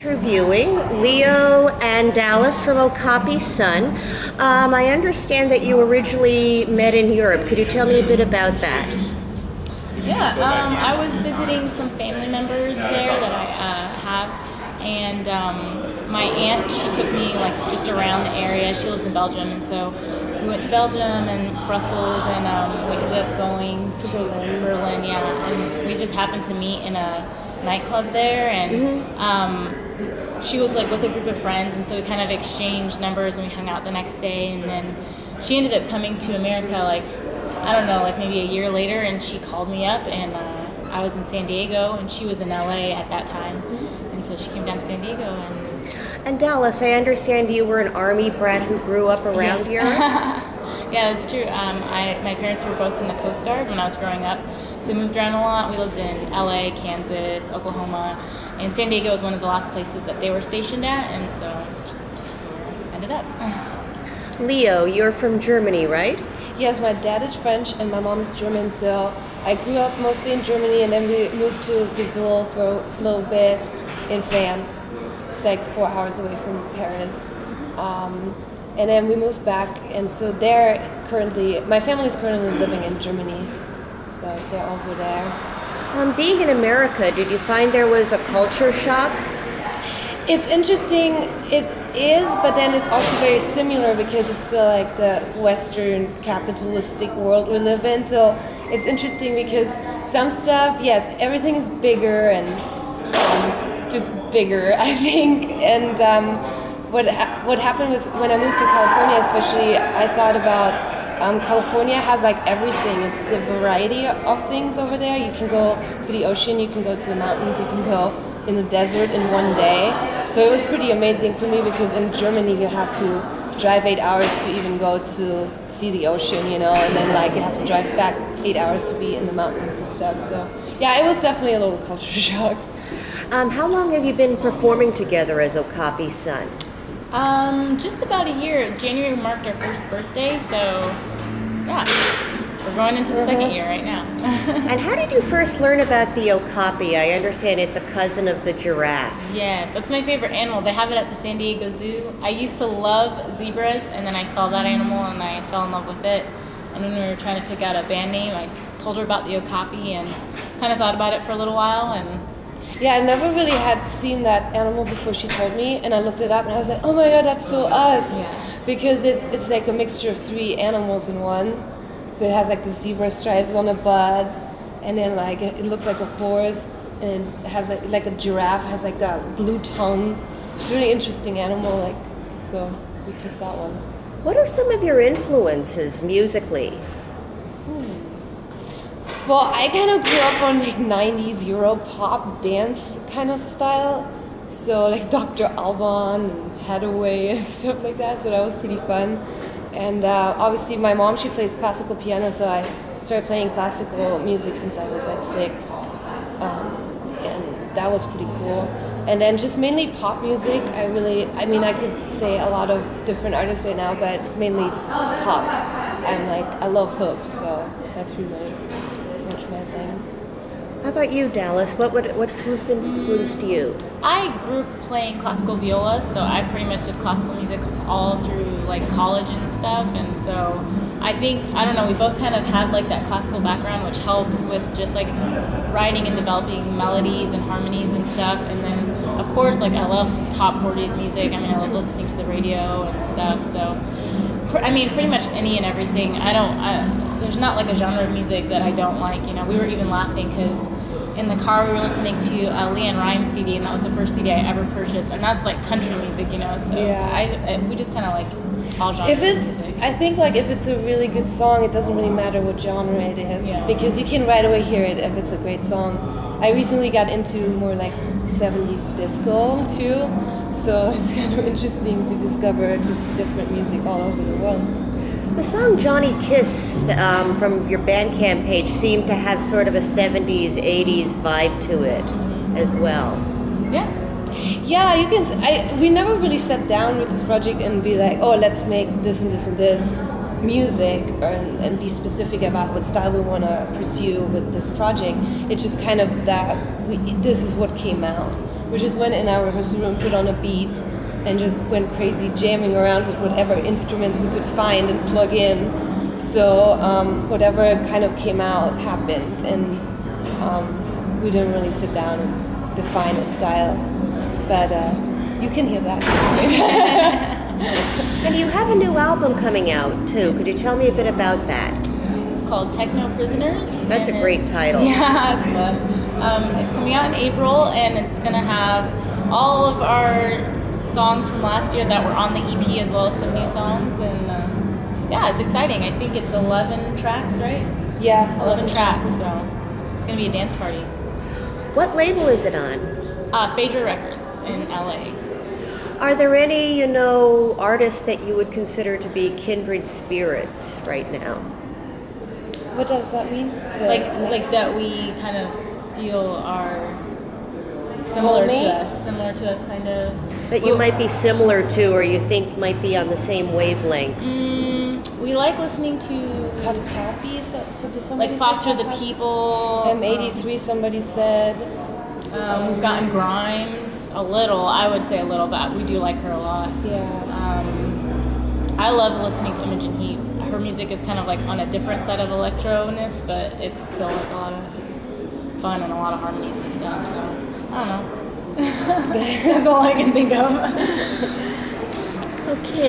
Interviewing Leo and Dallas from Okapi Sun. I understand that you originally met in Europe. Could you tell me a bit about that? Yeah, I was visiting some family members there that I have, and my aunt, she took me like just around the area. She lives in Belgium, and so we went to Belgium and Brussels, and we ended up going to Berlin, yeah, and we just happened to meet in a nightclub there, and she was like with a group of friends, and so we kind of exchanged numbers, and we hung out the next day, and then she ended up coming to America like, I don't know, like maybe a year later, and she called me up, and I was in San Diego, and she was in LA at that time, and so she came down to San Diego. And Dallas, I understand you were an Army brat who grew up around here? Yeah, that's true. My parents were both in the Coast Guard when I was growing up, so we moved around a lot. We lived in LA, Kansas, Oklahoma, and San Diego was one of the last places that they were stationed at, and so that's where I ended up. Leo, you're from Germany, right? Yes, my dad is French and my mom is German, so I grew up mostly in Germany, and then we moved to Vesoul for a little bit in France. It's like 4 hours away from Paris. And then we moved back, and so my family is currently living in Germany, so they're all over there. Being in America, did you find there was a culture shock? It's interesting, it is, but then it's also very similar because it's still like the Western capitalistic world we live in. So it's interesting because some stuff, yes, everything is bigger and just bigger, I think. And what happened was when I moved to California, especially, I thought about California has like everything. It's the variety of things over there. You can go to the ocean, you can go to the mountains, you can go in the desert in one day. So it was pretty amazing for me because in Germany you have to drive 8 hours to even go to see the ocean, and then like you have to drive back 8 hours to be in the mountains and stuff. So yeah, it was definitely a little culture shock. How long have you been performing together as Okapi Sun? Just about a year. January marked our first birthday, so yeah, we're going into the second year right now. And how did you first learn about the okapi? I understand it's a cousin of the giraffe. Yes, that's my favorite animal. They have it at the San Diego Zoo. I used to love zebras, and then I saw that animal and I fell in love with it. And when we were trying to pick out a band name, I told her about the okapi and kind of thought about it for a little while. And yeah, I never really had seen that animal before she told me, and I looked it up and I was like, oh my god, that's so us. Yeah. Because it's like a mixture of 3 animals in one. So it has like the zebra stripes on the butt, and then like it looks like a horse, and it has like a giraffe has like a blue tongue. It's a really interesting animal, so we took that one. What are some of your influences musically? Well, I kind of grew up on like 90s Euro pop dance kind of style. So like Dr. Alban and Hathaway and stuff like that. So that was pretty fun. And obviously my mom, she plays classical piano, so I started playing classical music since I was like 6. And that was pretty cool. And then just mainly pop music. I could say a lot of different artists right now, but mainly pop. I love hooks, so that's pretty much my thing. How about you, Dallas? What's influenced you? I grew up playing classical viola, so I pretty much did classical music all through like college and stuff, and so I think, I don't know, we both kind of have like that classical background, which helps with just like writing and developing melodies and harmonies and stuff. And then of course, like I love top 40s music. I love listening to the radio and stuff, so pretty much any and everything. There's not like a genre of music that I don't like. We were even laughing because in the car we were listening to a Leanne Rimes CD, and that was the first CD I ever purchased, and that's like country music, so yeah. We just kind of like all genres of music. I think like if it's a really good song, it doesn't really matter what genre it is, because you can right away hear it if it's a great song. I recently got into more like 70s disco too, so it's kind of interesting to discover just different music all over the world. The song Johnny Kiss from your Bandcamp page seemed to have sort of a 70s, 80s vibe to it as well. Yeah, you can. We never really sat down with this project and be like, oh, let's make this and this and this music, and be specific about what style we want to pursue with this project. It's just kind of that this is what came out. We just went in our rehearsal room, put on a beat, and just went crazy jamming around with whatever instruments we could find and plug in. So whatever kind of came out happened, and we didn't really sit down and define a style. But you can hear that. And you have a new album coming out too. Could you tell me a bit about that? It's called Techno Prisoners. That's a great title. Yeah, it's fun. It's coming out in April, and it's going to have all of our songs from last year that were on the EP, as well as some new songs. And yeah, it's exciting. I think it's 11 tracks, right? Yeah, 11 tracks. So it's going to be a dance party. What label is it on? Phaedra Records in LA. Are there any, you know, artists that you would consider to be kindred spirits right now? What does that mean? Like that we kind of feel are similar to us, kind of. That you might be similar to, or you think might be on the same wavelength? We like listening to Okapi, did somebody like Foster say the Okapi? People. M83, somebody said. We've gotten Grimes a little. I would say a little, but we do like her a lot. Yeah. I love listening to Imogen Heap. Her music is kind of like on a different side of electro-ness, but it's still like a lot of fun and a lot of harmonies and stuff. So I don't know. That's all I can think of. Okay.